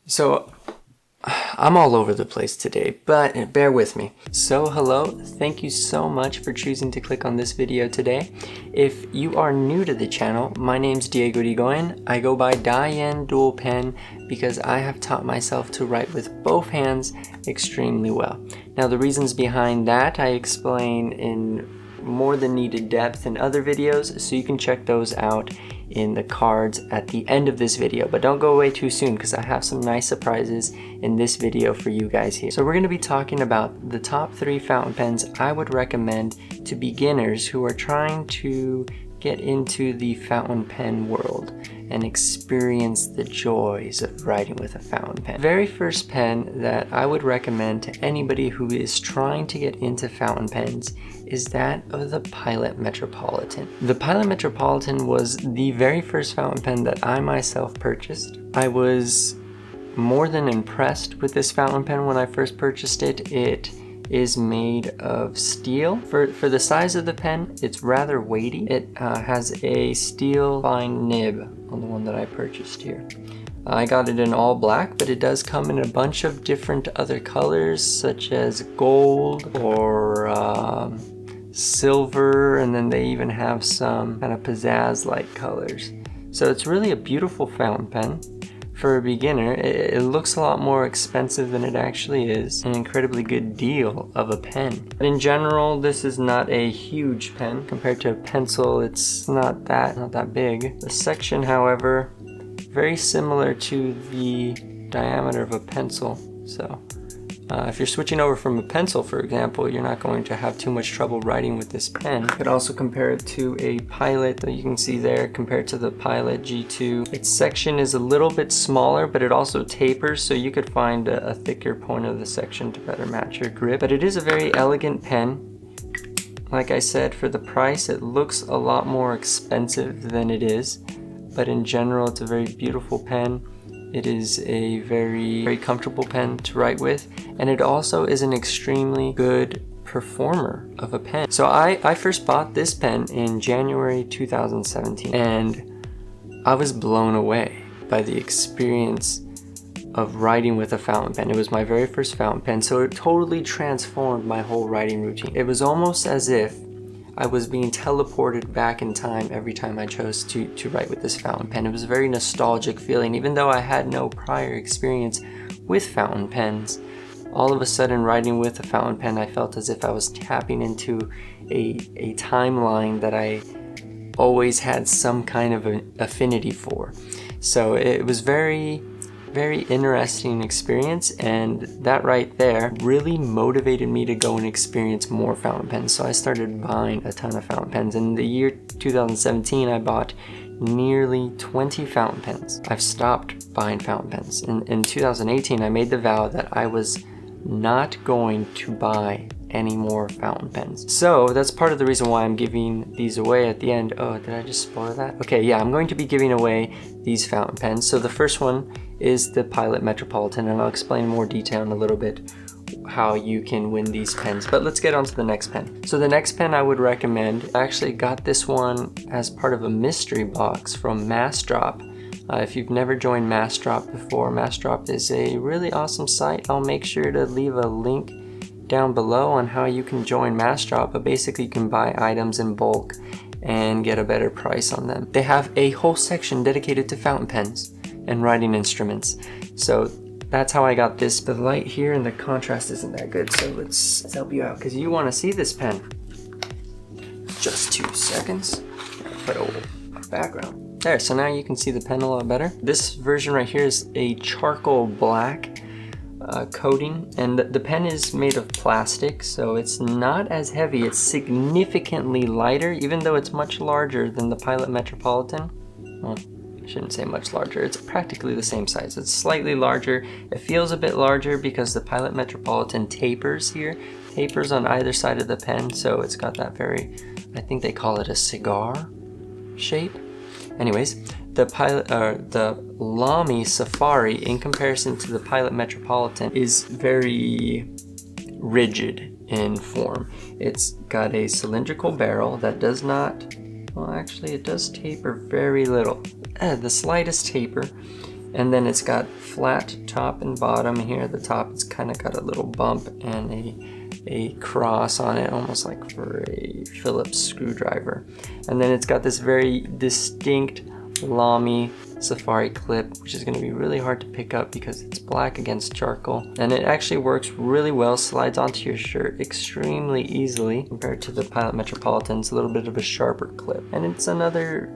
So I'm all over the place today, but bear with me. So hello, thank you so much for choosing to click on this video today. If you are new to the channel, my name's Diego Rigoyen. I go by Diane Dual Pen because I have taught myself to write with both hands extremely well. Now the reasons behind that I explain in more than needed depth in other videos, so you can check those out in the cards at the end of this video. But don't go away too soon because I have some nice surprises in this video for you guys here. So we're going to be talking about the top 3 fountain pens I would recommend to beginners who are trying to get into the fountain pen world and experience the joys of writing with a fountain pen. The very first pen that I would recommend to anybody who is trying to get into fountain pens is that of the Pilot Metropolitan. The Pilot Metropolitan was the very first fountain pen that I myself purchased. I was more than impressed with this fountain pen when I first purchased it. It is made of steel. For the size of the pen, it's rather weighty. It has a steel fine nib on the one that I purchased here. I got it in all black, but it does come in a bunch of different other colors, such as gold or silver, and then they even have some kind of pizzazz-like colors. So it's really a beautiful fountain pen. For a beginner, it looks a lot more expensive than it actually is. An incredibly good deal of a pen. But in general, this is not a huge pen. Compared to a pencil, it's not that big. The section, however, very similar to the diameter of a pencil. So if you're switching over from a pencil, for example, you're not going to have too much trouble writing with this pen. You could also compare it to a Pilot that you can see there compared to the Pilot G2. Its section is a little bit smaller, but it also tapers, so you could find a thicker point of the section to better match your grip. But it is a very elegant pen. Like I said, for the price, it looks a lot more expensive than it is, but in general, it's a very beautiful pen. It is a very comfortable pen to write with, and it also is an extremely good performer of a pen. So I first bought this pen in January 2017, and I was blown away by the experience of writing with a fountain pen. It was my very first fountain pen, so it totally transformed my whole writing routine. It was almost as if I was being teleported back in time every time I chose to write with this fountain pen. It was a very nostalgic feeling. Even though I had no prior experience with fountain pens, all of a sudden writing with a fountain pen, I felt as if I was tapping into a timeline that I always had some kind of an affinity for. So it was very interesting experience, and that right there really motivated me to go and experience more fountain pens. So I started buying a ton of fountain pens. In the year 2017, I bought nearly 20 fountain pens. I've stopped buying fountain pens. In 2018, I made the vow that I was not going to buy any more fountain pens. So that's part of the reason why I'm giving these away at the end. Oh, did I just spoil that? Okay, yeah, I'm going to be giving away these fountain pens. So the first one is the Pilot Metropolitan, and I'll explain more detail in a little bit how you can win these pens. But let's get on to the next pen. So the next pen I would recommend, I actually got this one as part of a mystery box from Massdrop. If you've never joined Massdrop before, Massdrop is a really awesome site. I'll make sure to leave a link down below on how you can join Massdrop, but basically you can buy items in bulk and get a better price on them. They have a whole section dedicated to fountain pens and writing instruments. So that's how I got this. The light here and the contrast isn't that good, so let's help you out because you want to see this pen. Just 2 seconds. Put a background. There, so now you can see the pen a lot better. This version right here is a charcoal black coating, and the pen is made of plastic, so it's not as heavy. It's significantly lighter, even though it's much larger than the Pilot Metropolitan. Well, I shouldn't say much larger. It's practically the same size. It's slightly larger. It feels a bit larger because the Pilot Metropolitan tapers here. Tapers on either side of the pen, so it's got that very, I think they call it a cigar shape. Anyways, the Lamy Safari, in comparison to the Pilot Metropolitan, is very rigid in form. It's got a cylindrical barrel that does not, well actually it does taper very little. The slightest taper. And then it's got flat top and bottom. Here at the top, it's kind of got a little bump and a cross on it, almost like for a Phillips screwdriver. And then it's got this very distinct Lamy Safari clip, which is going to be really hard to pick up because it's black against charcoal. And it actually works really well, slides onto your shirt extremely easily compared to the Pilot Metropolitan. It's a little bit of a sharper clip. And it's another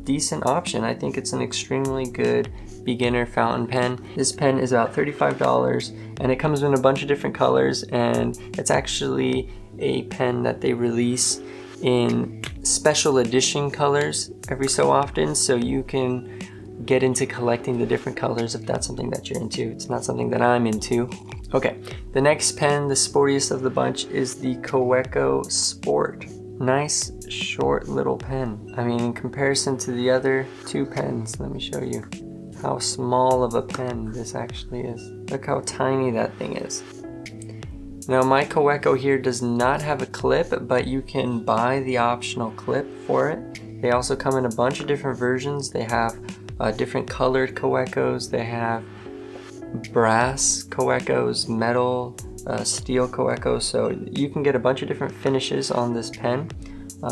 decent option. I think it's an extremely good beginner fountain pen. This pen is about $35 and it comes in a bunch of different colors, and it's actually a pen that they release in special edition colors every so often, so you can get into collecting the different colors if that's something that you're into. It's not something that I'm into. Okay, the next pen, the sportiest of the bunch, is the Kaweco Sport. Nice short little pen. I mean, in comparison to the other two pens, let me show you how small of a pen this actually is. Look how tiny that thing is. Now my Kaweco here does not have a clip, but you can buy the optional clip for it. They also come in a bunch of different versions. They have different colored Kawecos. They have brass Kawecos, metal, steel Kawecos. So you can get a bunch of different finishes on this pen.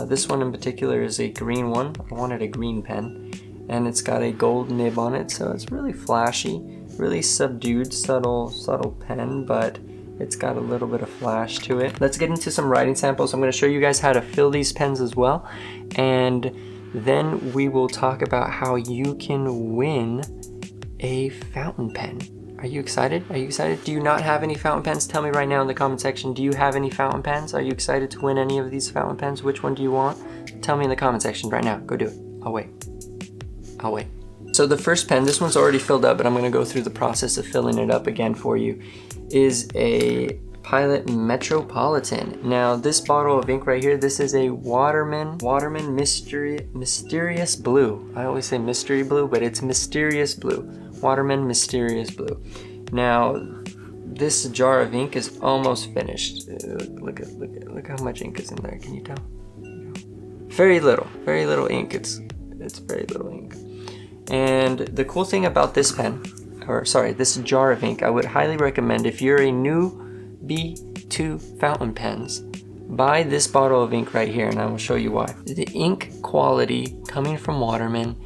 This one in particular is a green one. I wanted a green pen. And it's got a gold nib on it, so it's really flashy, really subdued, subtle pen, but it's got a little bit of flash to it. Let's get into some writing samples. I'm going to show you guys how to fill these pens as well, and then we will talk about how you can win a fountain pen. Are you excited? Are you excited? Do you not have any fountain pens? Tell me right now in the comment section. Do you have any fountain pens? Are you excited to win any of these fountain pens? Which one do you want? Tell me in the comment section right now. Go do it. I'll wait. I'll wait. So the first pen, this one's already filled up, but I'm going to go through the process of filling it up again for you, is a Pilot Metropolitan. Now this bottle of ink right here, this is a Waterman Mysterious Blue. I always say mystery blue, but it's Mysterious Blue. Waterman Mysterious Blue. Now this jar of ink is almost finished. Look how much ink is in there. Can you tell? Very little ink. It's very little ink. And the cool thing about this pen, or sorry, this jar of ink, I would highly recommend if you're a newbie to fountain pens, buy this bottle of ink right here, and I will show you why. The ink quality coming from Waterman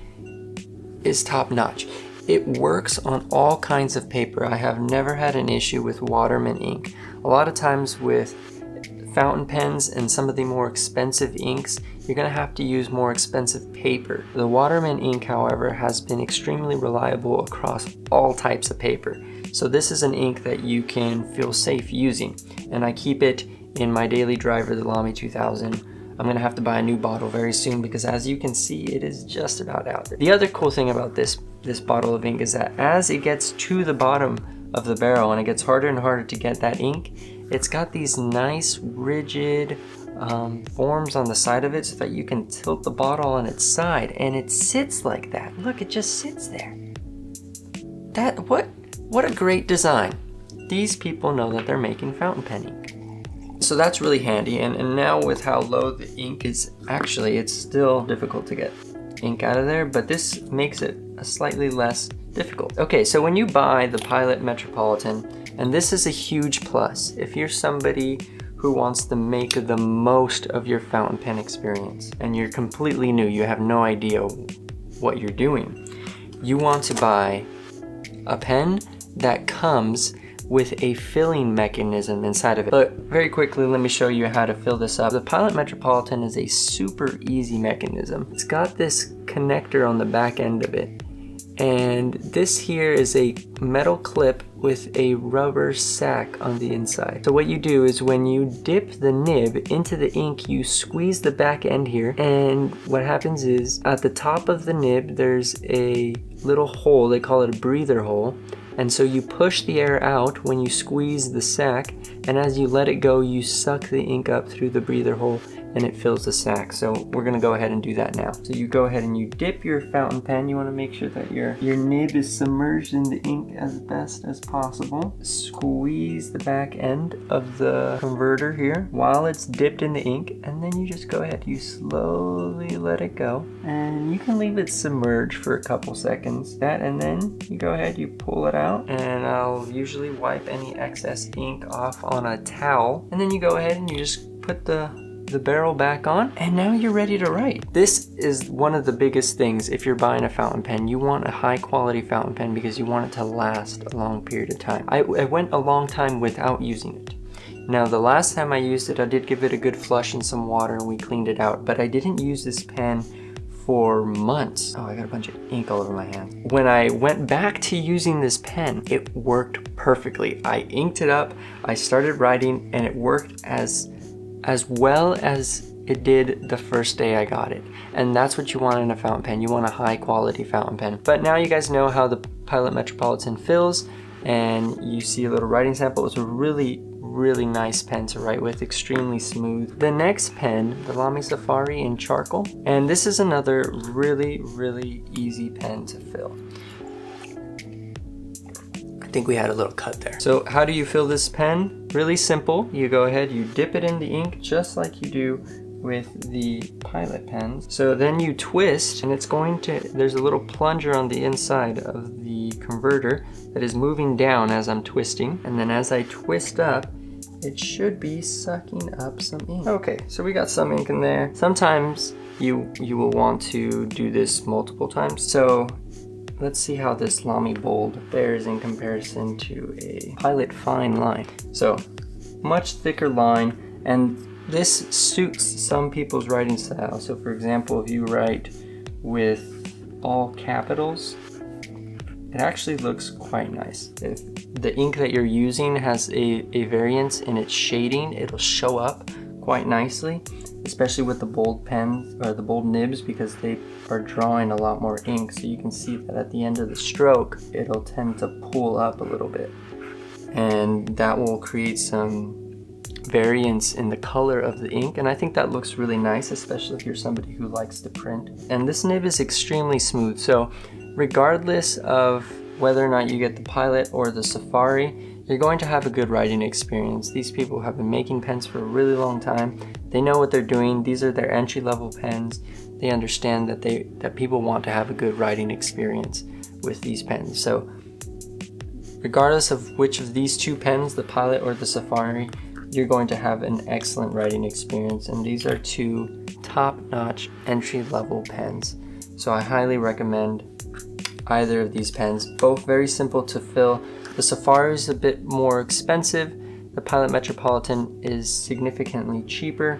is top notch. It works on all kinds of paper. I have never had an issue with Waterman ink. A lot of times with fountain pens and some of the more expensive inks, you're going to have to use more expensive paper. The Waterman ink, however, has been extremely reliable across all types of paper. So this is an ink that you can feel safe using. And I keep it in my daily driver, the Lamy 2000. I'm going to have to buy a new bottle very soon because as you can see, it is just about out there. The other cool thing about this bottle of ink is that as it gets to the bottom of the barrel and it gets harder and harder to get that ink, it's got these nice rigid forms on the side of it so that you can tilt the bottle on its side, and it sits like that. Look, it just sits there. What a great design. These people know that they're making fountain pen ink. So that's really handy, and now with how low the ink is, actually it's still difficult to get ink out of there, but this makes it a slightly less difficult. Okay, so when you buy the Pilot Metropolitan, and this is a huge plus, if you're somebody who wants to make the most of your fountain pen experience and you're completely new, you have no idea what you're doing, you want to buy a pen that comes with a filling mechanism inside of it. But very quickly, let me show you how to fill this up. The Pilot Metropolitan is a super easy mechanism. It's got this connector on the back end of it, and this here is a metal clip with a rubber sack on the inside. So what you do is when you dip the nib into the ink, you squeeze the back end here, and what happens is at the top of the nib there's a little hole, they call it a breather hole, and so you push the air out when you squeeze the sack, and as you let it go you suck the ink up through the breather hole and it fills the sack. So we're gonna go ahead and do that now. So you go ahead and you dip your fountain pen. You wanna make sure that your nib is submerged in the ink as best as possible. Squeeze the back end of the converter here while it's dipped in the ink, and then you just go ahead, you slowly let it go, and you can leave it submerged for a couple seconds. And then you go ahead, you pull it out, and I'll usually wipe any excess ink off on a towel, and then you go ahead and you just put the barrel back on, and now you're ready to write. This is one of the biggest things if you're buying a fountain pen. You want a high quality fountain pen because you want it to last a long period of time. I went a long time without using it. Now the last time I used it, I did give it a good flush in some water and we cleaned it out, but I didn't use this pen for months. Oh, I got a bunch of ink all over my hand. When I went back to using this pen, it worked perfectly. I inked it up, I started writing, and it worked as well as it did the first day I got it. And that's what you want in a fountain pen. You want a high quality fountain pen. But now you guys know how the Pilot Metropolitan fills, and you see a little writing sample. It's a really nice pen to write with, extremely smooth. The next pen, the Lamy Safari in charcoal, and this is another really easy pen to fill. I think we had a little cut there. So how do you fill this pen? Really simple. You go ahead, you dip it in the ink just like you do with the Pilot pens. So then you twist, and it's going to, there's a little plunger on the inside of the converter that is moving down as I'm twisting. And then as I twist up, it should be sucking up some ink. Okay, so we got some ink in there. Sometimes you will want to do this multiple times. So let's see how this Lamy Bold fares in comparison to a Pilot Fine line. So much thicker line, and this suits some people's writing style. So for example, if you write with all capitals, it actually looks quite nice. If the ink that you're using has a variance in its shading, it'll show up quite nicely, especially with the bold pens or the bold nibs, because they are drawing a lot more ink. So you can see that at the end of the stroke, it'll tend to pull up a little bit, and that will create some variance in the color of the ink, and I think that looks really nice, especially if you're somebody who likes to print. And this nib is extremely smooth, so regardless of whether or not you get the Pilot or the Safari, you're going to have a good writing experience. These people have been making pens for a really long time. They know what they're doing. These are their entry-level pens. They understand that people want to have a good writing experience with these pens. So regardless of which of these two pens, the Pilot or the Safari, you're going to have an excellent writing experience. And these are two top-notch entry-level pens. So I highly recommend either of these pens. Both very simple to fill. The Safari is a bit more expensive. The Pilot Metropolitan is significantly cheaper.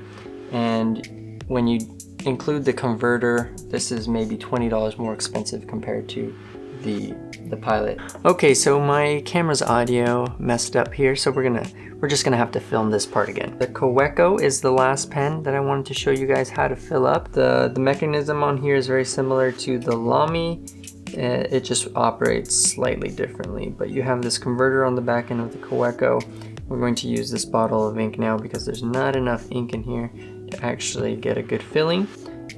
And when you include the converter, this is maybe $20 more expensive compared to the Pilot. Okay, so my camera's audio messed up here, so we're just gonna have to film this part again. The Kaweco is the last pen that I wanted to show you guys how to fill up. The mechanism on here is very similar to the Lamy. It just operates slightly differently, but you have this converter on the back end of the Kaweco. We're going to use this bottle of ink now because there's not enough ink in here to actually get a good filling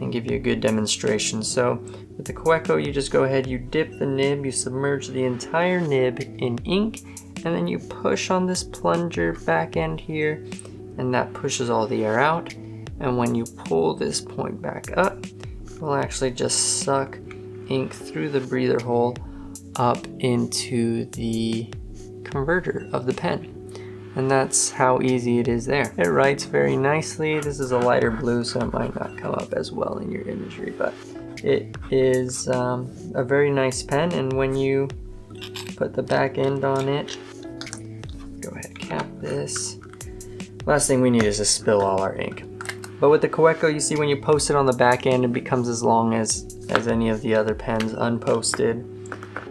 and give you a good demonstration. So with the Kaweco, you just go ahead, you dip the nib, you submerge the entire nib in ink, and then you push on this plunger back end here, and that pushes all the air out. And when you pull this point back up, it will actually just suck ink through the breather hole up into the converter of the pen. And that's how easy it is there. It writes very nicely. This is a lighter blue, so it might not come up as well in your imagery, but it is a very nice pen. And when you put the back end on it, go ahead, cap this. Last thing we need is to spill all our ink. But with the Kaweco, you see when you post it on the back end, it becomes as long as any of the other pens unposted.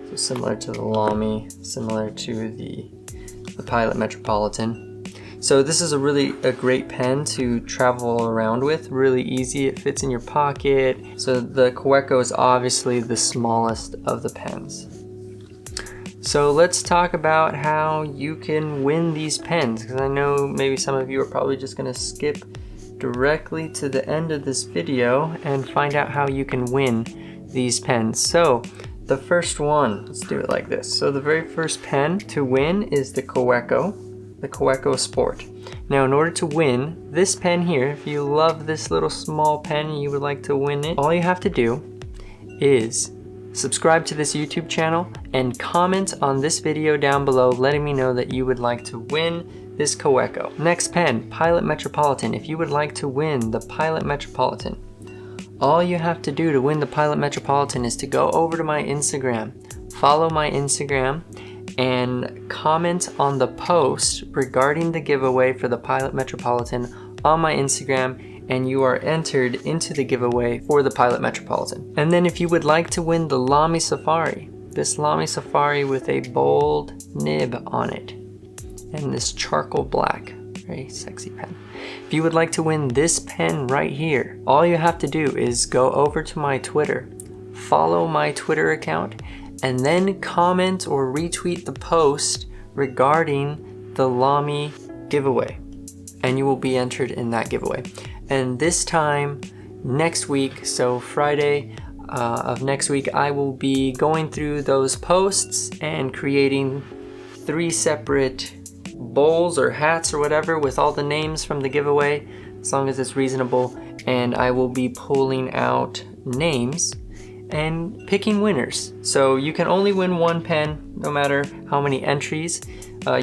So similar to the Lamy, similar to the Pilot Metropolitan. So this is a great pen to travel around with, really easy. It fits in your pocket. So the Kaweco is obviously the smallest of the pens. So let's talk about how you can win these pens, because I know maybe some of you are probably just gonna skip directly to the end of this video and find out how you can win these pens. So the first one, let's do it like this. So the very first pen to win is the Kaweco Sport. Now in order to win this pen here, if you love this little small pen and you would like to win it, all you have to do is subscribe to this YouTube channel and comment on this video down below letting me know that you would like to win this Kaweco. Next pen, Pilot Metropolitan. If you would like to win the Pilot Metropolitan, all you have to do to win the Pilot Metropolitan is to go over to my Instagram, follow my Instagram, and comment on the post regarding the giveaway for the Pilot Metropolitan on my Instagram, and you are entered into the giveaway for the Pilot Metropolitan. And then if you would like to win the Lamy Safari, this Lamy Safari with a bold nib on it, and this charcoal black, very sexy pen. If you would like to win this pen right here, all you have to do is go over to my Twitter, follow my Twitter account, and then comment or retweet the post regarding the Lamy giveaway, and you will be entered in that giveaway. And this time next week, so Friday of next week, I will be going through those posts and creating 3 separate bowls or hats or whatever with all the names from the giveaway, as long as it's reasonable, and I will be pulling out names and picking winners. So you can only win one pen no matter how many entries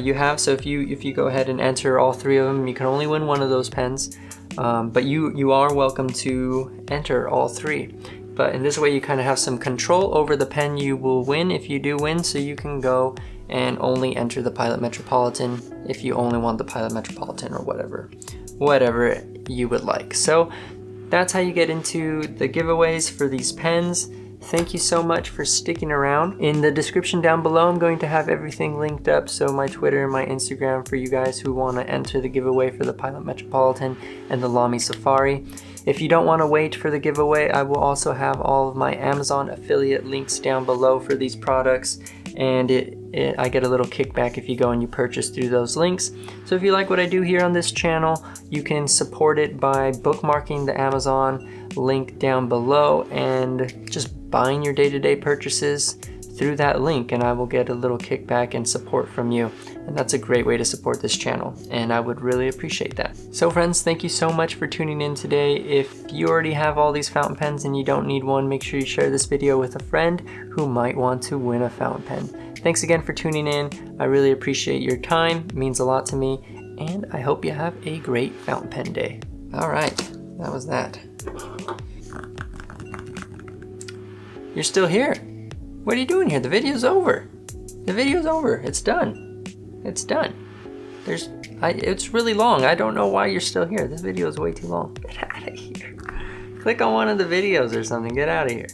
you have. So if you go ahead and enter all 3 of them, you can only win one of those pens, but you are welcome to enter all 3. But in this way you kind of have some control over the pen you will win if you do win, so you can go and only enter the Pilot Metropolitan if you only want the Pilot Metropolitan, or whatever you would like. So that's how you get into the giveaways for these pens. Thank you so much for sticking around. In the description down below, I'm going to have everything linked up, so my Twitter and my Instagram for you guys who want to enter the giveaway for the Pilot Metropolitan and the Lamy Safari. If you don't want to wait for the giveaway, I will also have all of my Amazon affiliate links down below for these products, and I get a little kickback if you go and you purchase through those links. So if you like what I do here on this channel, you can support it by bookmarking the Amazon link down below and just buying your day-to-day purchases through that link, and I will get a little kickback and support from you. And that's a great way to support this channel, and I would really appreciate that. So friends, thank you so much for tuning in today. If you already have all these fountain pens and you don't need one, make sure you share this video with a friend who might want to win a fountain pen. Thanks again for tuning in. I really appreciate your time. It means a lot to me, and I hope you have a great fountain pen day. All right, that was that. You're still here. What are you doing here? The video's over. The video's over. It's done. It's done. It's really long. I don't know why you're still here. This video is way too long. Get out of here. Click on one of the videos or something. Get out of here.